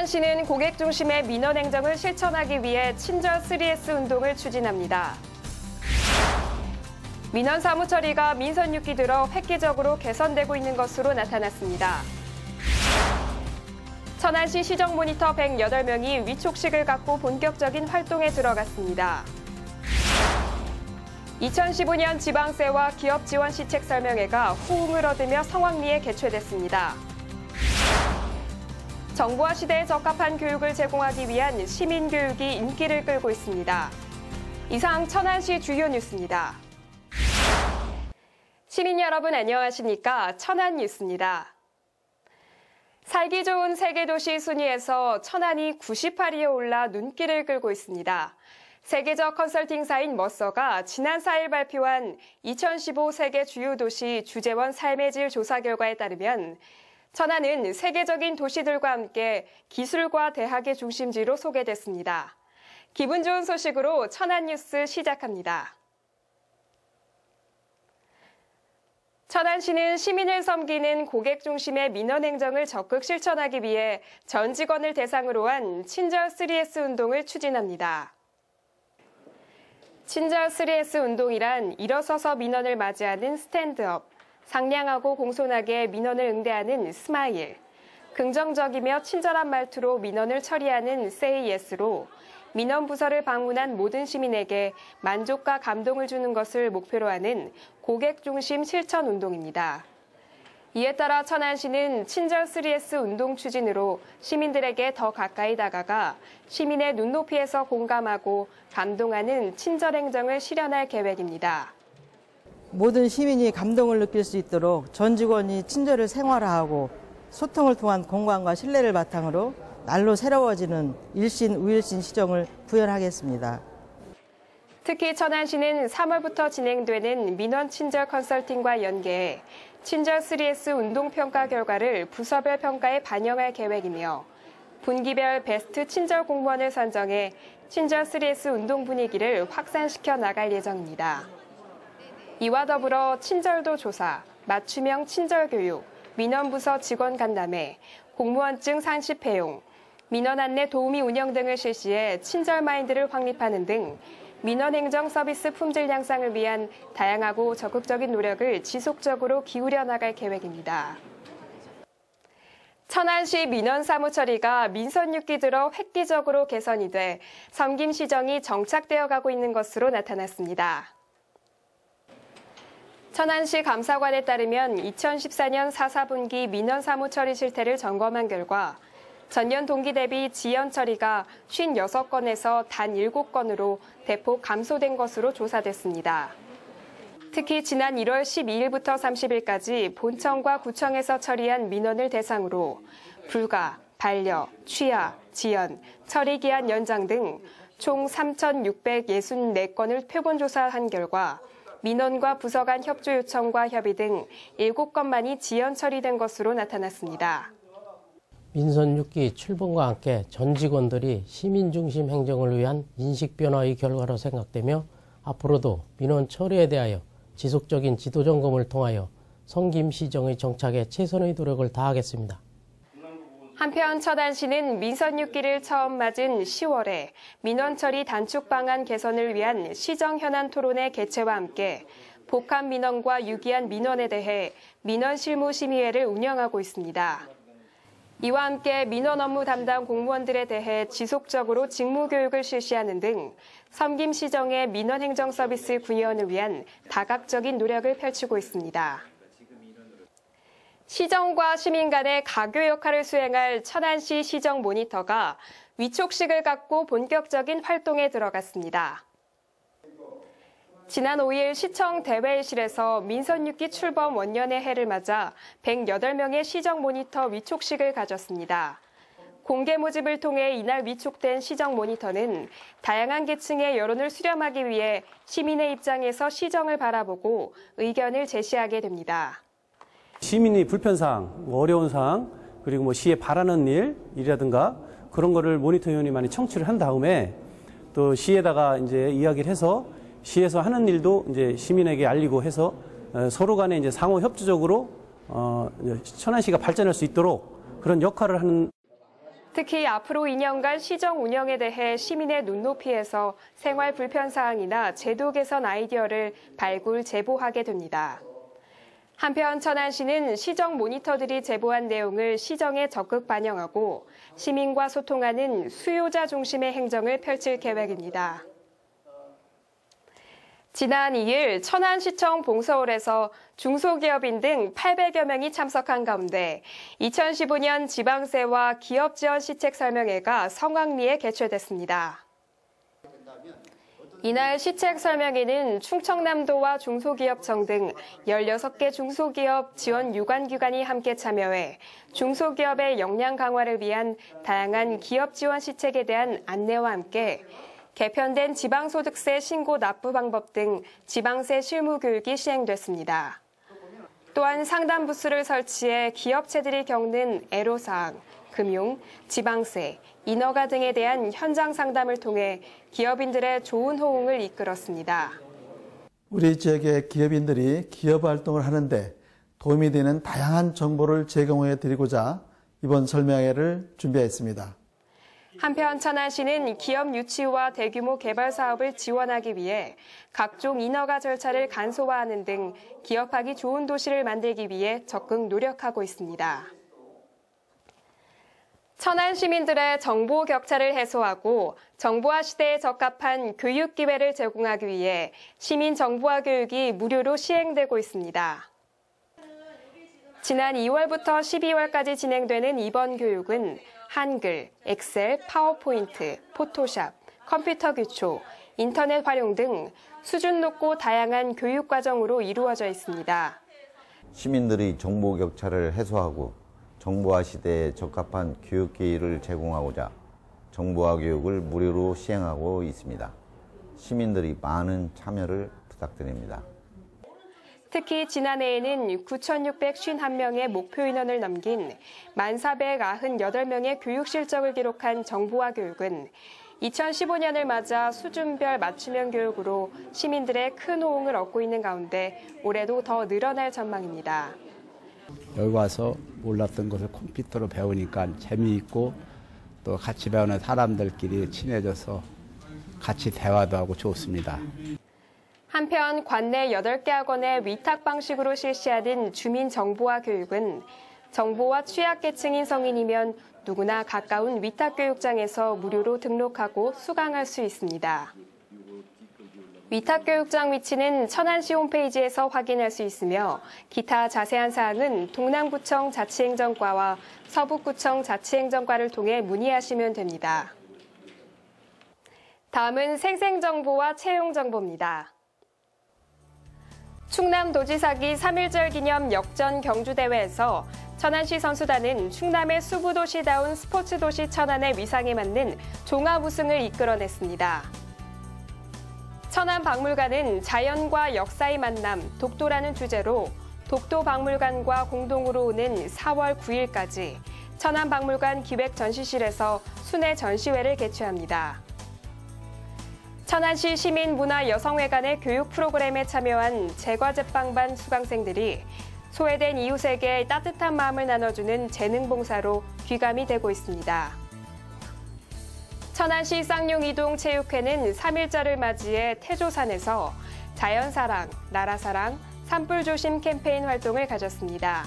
천안시는 고객 중심의 민원 행정을 실천하기 위해 친절 3S 운동을 추진합니다. 민원 사무 처리가 민선 6기 들어 획기적으로 개선되고 있는 것으로 나타났습니다. 천안시 시정 모니터 108명이 위촉식을 갖고 본격적인 활동에 들어갔습니다. 2015년 지방세와 기업 지원 시책 설명회가 호응을 얻으며 성황리에 개최됐습니다. 정보화 시대에 적합한 교육을 제공하기 위한 시민교육이 인기를 끌고 있습니다. 이상 천안시 주요 뉴스입니다. 시민 여러분 안녕하십니까? 천안 뉴스입니다. 살기 좋은 세계도시 순위에서 천안이 98위에 올라 눈길을 끌고 있습니다. 세계적 컨설팅사인 머서가 지난 4일 발표한 2015 세계 주요 도시 주재원 삶의 질 조사 결과에 따르면 천안은 세계적인 도시들과 함께 기술과 대학의 중심지로 소개됐습니다. 기분 좋은 소식으로 천안 뉴스 시작합니다. 천안시는 시민을 섬기는 고객 중심의 민원 행정을 적극 실천하기 위해 전 직원을 대상으로 한 친절 3S 운동을 추진합니다. 친절 3S 운동이란 일어서서 민원을 맞이하는 스탠드업, 상냥하고 공손하게 민원을 응대하는 스마일, 긍정적이며 친절한 말투로 민원을 처리하는 Say Yes로 민원 부서를 방문한 모든 시민에게 만족과 감동을 주는 것을 목표로 하는 고객 중심 실천 운동입니다. 이에 따라 천안시는 친절 3S 운동 추진으로 시민들에게 더 가까이 다가가 시민의 눈높이에서 공감하고 감동하는 친절 행정을 실현할 계획입니다. 모든 시민이 감동을 느낄 수 있도록 전 직원이 친절을 생활화하고 소통을 통한 공감과 신뢰를 바탕으로 날로 새로워지는 일신 우일신 시정을 구현하겠습니다. 특히 천안시는 3월부터 진행되는 민원 친절 컨설팅과 연계해 친절 3S 운동평가 결과를 부서별 평가에 반영할 계획이며 분기별 베스트 친절 공무원을 선정해 친절 3S 운동 분위기를 확산시켜 나갈 예정입니다. 이와 더불어 친절도 조사, 맞춤형 친절 교육, 민원부서 직원 간담회, 공무원증 상시 폐용, 민원 안내 도우미 운영 등을 실시해 친절 마인드를 확립하는 등 민원 행정 서비스 품질 향상을 위한 다양하고 적극적인 노력을 지속적으로 기울여 나갈 계획입니다. 천안시 민원 사무 처리가 민선 6기 들어 획기적으로 개선이 돼 섬김시정이 정착되어 가고 있는 것으로 나타났습니다. 천안시 감사관에 따르면 2014년 4사분기 민원 사무 처리 실태를 점검한 결과 전년 동기 대비 지연 처리가 56건에서 단 7건으로 대폭 감소된 것으로 조사됐습니다. 특히 지난 1월 12일부터 30일까지 본청과 구청에서 처리한 민원을 대상으로 불가, 반려, 취하, 지연, 처리기한 연장 등 총 3,664건을 표본조사한 결과 민원과 부서 간 협조 요청과 협의 등 7건만이 지연 처리된 것으로 나타났습니다. 민선 6기 출범과 함께 전 직원들이 시민 중심 행정을 위한 인식 변화의 결과로 생각되며 앞으로도 민원 처리에 대하여 지속적인 지도 점검을 통하여 섬김 시정의 정착에 최선의 노력을 다하겠습니다. 한편 천안시는 민선 6기를 처음 맞은 10월에 민원 처리 단축 방안 개선을 위한 시정 현안 토론회 개최와 함께 복합 민원과 유기한 민원에 대해 민원 실무 심의회를 운영하고 있습니다. 이와 함께 민원 업무 담당 공무원들에 대해 지속적으로 직무 교육을 실시하는 등 섬김 시정의 민원 행정 서비스 구현을 위한 다각적인 노력을 펼치고 있습니다. 시정과 시민 간의 가교 역할을 수행할 천안시 시정 모니터가 위촉식을 갖고 본격적인 활동에 들어갔습니다. 지난 5일 시청 대회의실에서 민선 6기 출범 원년의 해를 맞아 108명의 시정 모니터 위촉식을 가졌습니다. 공개 모집을 통해 이날 위촉된 시정 모니터는 다양한 계층의 여론을 수렴하기 위해 시민의 입장에서 시정을 바라보고 의견을 제시하게 됩니다. 시민이 불편사항, 어려운 사항, 그리고 시에 바라는 일이라든가 그런 거를 모니터 위원이 많이 청취를 한 다음에 또 시에다가 이제 이야기를 해서 시에서 하는 일도 이제 시민에게 알리고 해서 서로 간에 이제 상호 협조적으로 천안시가 발전할 수 있도록 그런 역할을 하는. 특히 앞으로 2년간 시정 운영에 대해 시민의 눈높이에서 생활 불편 사항이나 제도 개선 아이디어를 발굴 제보하게 됩니다. 한편 천안시는 시정 모니터들이 제보한 내용을 시정에 적극 반영하고 시민과 소통하는 수요자 중심의 행정을 펼칠 계획입니다. 지난 2일 천안시청 봉서홀에서 중소기업인 등 800여 명이 참석한 가운데 2015년 지방세와 기업지원 시책 설명회가 성황리에 개최됐습니다. 이날 시책 설명회는 충청남도와 중소기업청 등 16개 중소기업 지원 유관기관이 함께 참여해 중소기업의 역량 강화를 위한 다양한 기업 지원 시책에 대한 안내와 함께 개편된 지방소득세 신고 납부 방법 등 지방세 실무 교육이 시행됐습니다. 또한 상담 부스를 설치해 기업체들이 겪는 애로사항, 금융, 지방세, 인허가 등에 대한 현장 상담을 통해 기업인들의 좋은 호응을 이끌었습니다. 우리 지역의 기업인들이 기업 활동을 하는데 도움이 되는 다양한 정보를 제공해 드리고자 이번 설명회를 준비했습니다. 한편 천안시는 기업 유치와 대규모 개발 사업을 지원하기 위해 각종 인허가 절차를 간소화하는 등 기업하기 좋은 도시를 만들기 위해 적극 노력하고 있습니다. 천안 시민들의 정보 격차를 해소하고 정보화 시대에 적합한 교육 기회를 제공하기 위해 시민 정보화 교육이 무료로 시행되고 있습니다. 지난 2월부터 12월까지 진행되는 이번 교육은 한글, 엑셀, 파워포인트, 포토샵, 컴퓨터 기초, 인터넷 활용 등 수준 높고 다양한 교육 과정으로 이루어져 있습니다. 시민들이 정보 격차를 해소하고 정보화 시대에 적합한 교육 기회를 제공하고자 정보화 교육을 무료로 시행하고 있습니다. 시민들이 많은 참여를 부탁드립니다. 특히 지난해에는 9,651명의 목표 인원을 넘긴 1,498명의 교육 실적을 기록한 정보화 교육은 2015년을 맞아 수준별 맞춤형 교육으로 시민들의 큰 호응을 얻고 있는 가운데 올해도 더 늘어날 전망입니다. 여기 와서 몰랐던 것을 컴퓨터로 배우니까 재미있고 또 같이 배우는 사람들끼리 친해져서 같이 대화도 하고 좋습니다. 한편 관내 8개 학원의 위탁 방식으로 실시하는 주민정보화 교육은 정보화 취약계층인 성인이면 누구나 가까운 위탁교육장에서 무료로 등록하고 수강할 수 있습니다. 위탁교육장 위치는 천안시 홈페이지에서 확인할 수 있으며 기타 자세한 사항은 동남구청 자치행정과와 서북구청 자치행정과를 통해 문의하시면 됩니다. 다음은 생생정보와 채용정보입니다. 충남도지사기 3.1절 기념 역전 경주대회에서 천안시 선수단은 충남의 수구도시다운 스포츠도시 천안의 위상에 맞는 종합 우승을 이끌어냈습니다. 천안박물관은 자연과 역사의 만남, 독도라는 주제로 독도박물관과 공동으로 오는 4월 9일까지 천안박물관 기획전시실에서 순회 전시회를 개최합니다. 천안시 시민문화여성회관의 교육 프로그램에 참여한 제과제빵반 수강생들이 소외된 이웃에게 따뜻한 마음을 나눠주는 재능봉사로 귀감이 되고 있습니다. 천안시 쌍용이동체육회는 3.1절을 맞이해 태조산에서 자연사랑, 나라사랑, 산불조심 캠페인 활동을 가졌습니다.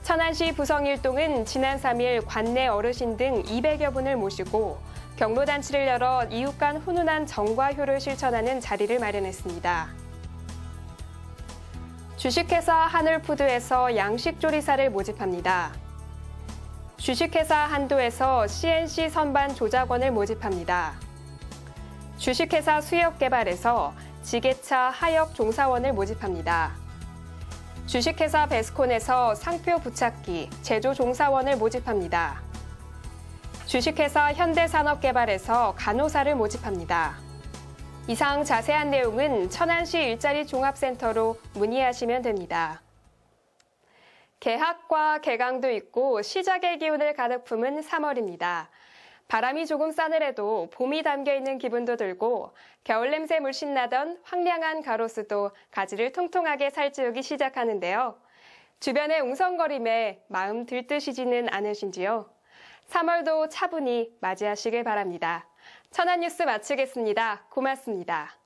천안시 부성일동은 지난 3일 관내 어르신 등 200여 분을 모시고 경로단체를 열어 이웃 간 훈훈한 정과 효를 실천하는 자리를 마련했습니다. 주식회사 하늘푸드에서 양식조리사를 모집합니다. 주식회사 한도에서 CNC 선반 조작원을 모집합니다. 주식회사 수역개발에서 지게차 하역 종사원을 모집합니다. 주식회사 베스콘에서 상표 부착기, 제조 종사원을 모집합니다. 주식회사 현대산업개발에서 간호사를 모집합니다. 이상 자세한 내용은 천안시 일자리 종합센터로 문의하시면 됩니다. 개학과 개강도 있고 시작의 기운을 가득 품은 3월입니다. 바람이 조금 싸늘해도 봄이 담겨있는 기분도 들고 겨울 냄새 물씬 나던 황량한 가로수도 가지를 통통하게 살찌우기 시작하는데요. 주변의 웅성거림에 마음 들뜨시지는 않으신지요? 3월도 차분히 맞이하시길 바랍니다. 천안 뉴스 마치겠습니다. 고맙습니다.